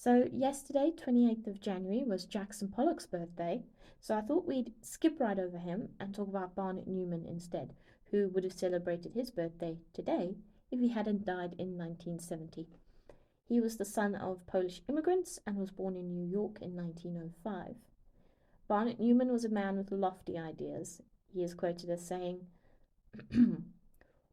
So yesterday, 28th of January, was Jackson Pollock's birthday, so I thought we'd skip right over him and talk about Barnett-Newman instead, who would have celebrated his birthday today if he hadn't died in 1970. He was the son of Polish immigrants and was born in New York in 1905. Barnett-Newman was a man with lofty ideas. He is quoted as saying,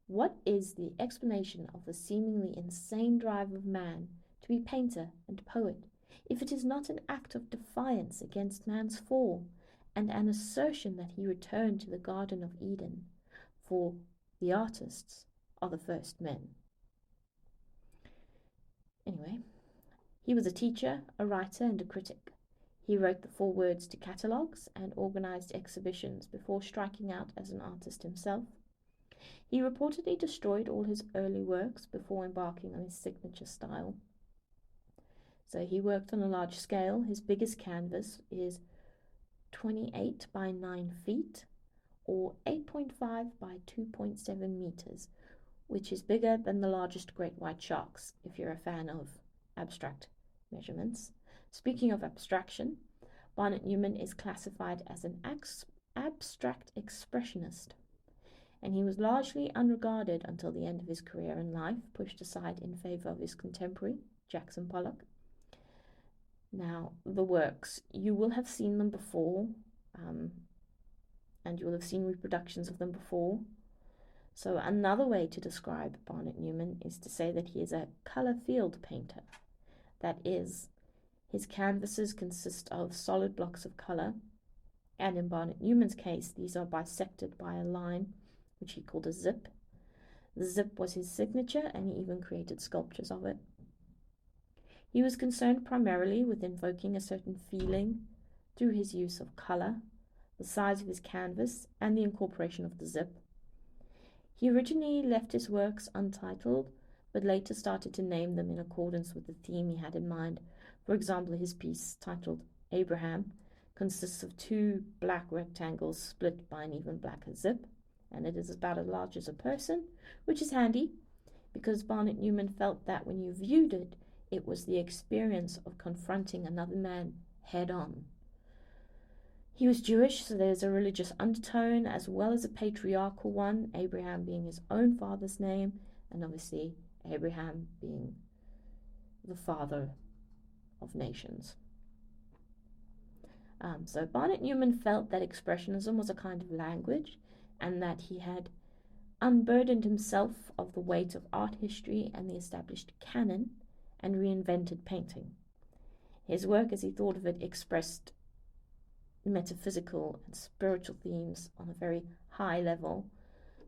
"What is the explanation of the seemingly insane drive of man to be painter and poet, if it is not an act of defiance against man's fall, and an assertion that he returned to the Garden of Eden, for the artists are the first men?" Anyway, he was a teacher, a writer, and a critic. He wrote the forewords to catalogues and organized exhibitions before striking out as an artist himself. He reportedly destroyed all his early works before embarking on his signature style. So he worked on a large scale. His biggest canvas is 28 by 9 feet, or 8.5 by 2.7 meters, which is bigger than the largest great white sharks, if you're a fan of abstract measurements. Speaking of abstraction, Barnett-Newman is classified as an abstract expressionist, and he was largely unregarded until the end of his career and life, pushed aside in favor of his contemporary, Jackson Pollock. Now, the works, you will have seen them before, and you will have seen reproductions of them before. So another way to describe Barnett-Newman is to say that he is a color field painter. That is, his canvases consist of solid blocks of color, and in Barnett-Newman's case, these are bisected by a line, which he called a zip. The zip was his signature, and he even created sculptures of it. He was concerned primarily with invoking a certain feeling through his use of color, the size of his canvas, and the incorporation of the zip. He originally left his works untitled, but later started to name them in accordance with the theme he had in mind. For example, his piece, titled Abraham, consists of two black rectangles split by an even blacker zip, and it is about as large as a person, which is handy, because Barnett-Newman felt that when you viewed it, it was the experience of confronting another man head-on. He was Jewish, so there's a religious undertone as well as a patriarchal one, Abraham being his own father's name, and obviously Abraham being the father of nations. So Barnett-Newman felt that expressionism was a kind of language, and that he had unburdened himself of the weight of art history and the established canon, and reinvented painting. His work, as he thought of it, expressed metaphysical and spiritual themes on a very high level.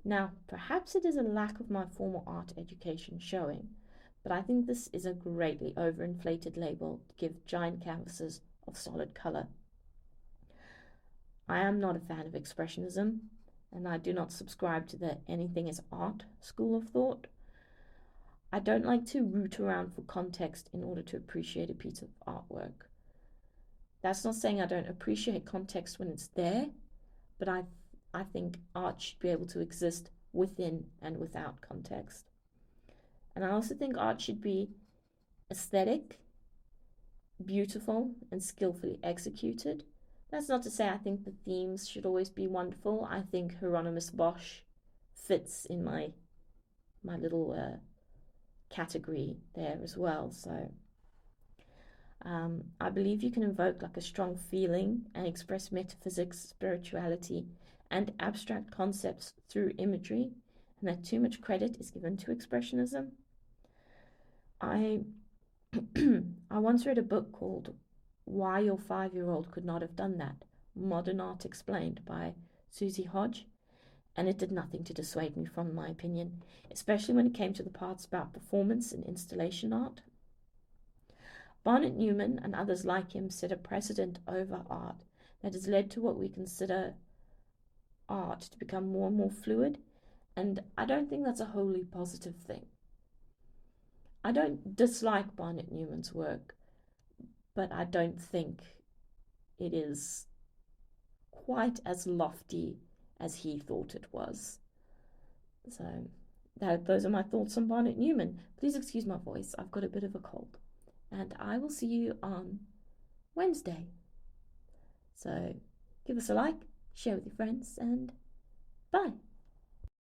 Now, perhaps it is a lack of my formal art education showing, but I think this is a greatly overinflated label to give giant canvases of solid color. I am not a fan of expressionism, and I do not subscribe to the anything is art school of thought. I don't like to root around for context in order to appreciate a piece of artwork. That's not saying I don't appreciate context when it's there, but I think art should be able to exist within and without context. And I also think art should be aesthetic, beautiful, and skillfully executed. That's not to say I think the themes should always be wonderful. I think Hieronymus Bosch fits in my little category there as well. So I believe you can invoke like a strong feeling and express metaphysics, spirituality, and abstract concepts through imagery, and that too much credit is given to expressionism. I once read a book called Why Your 5-Year-Old Could Not Have Done That, Modern Art Explained by Susie Hodge, and it did nothing to dissuade me from my opinion, especially when it came to the parts about performance and installation art. Barnett-Newman and others like him set a precedent over art that has led to what we consider art to become more and more fluid, and I don't think that's a wholly positive thing. I don't dislike Barnett-Newman's work, but I don't think it is quite as lofty as he thought it was. So those are my thoughts on Barnett-Newman. Please excuse my voice, I've got a bit of a cold. and I will see you on Wednesday. So give us a like, share with your friends, and bye.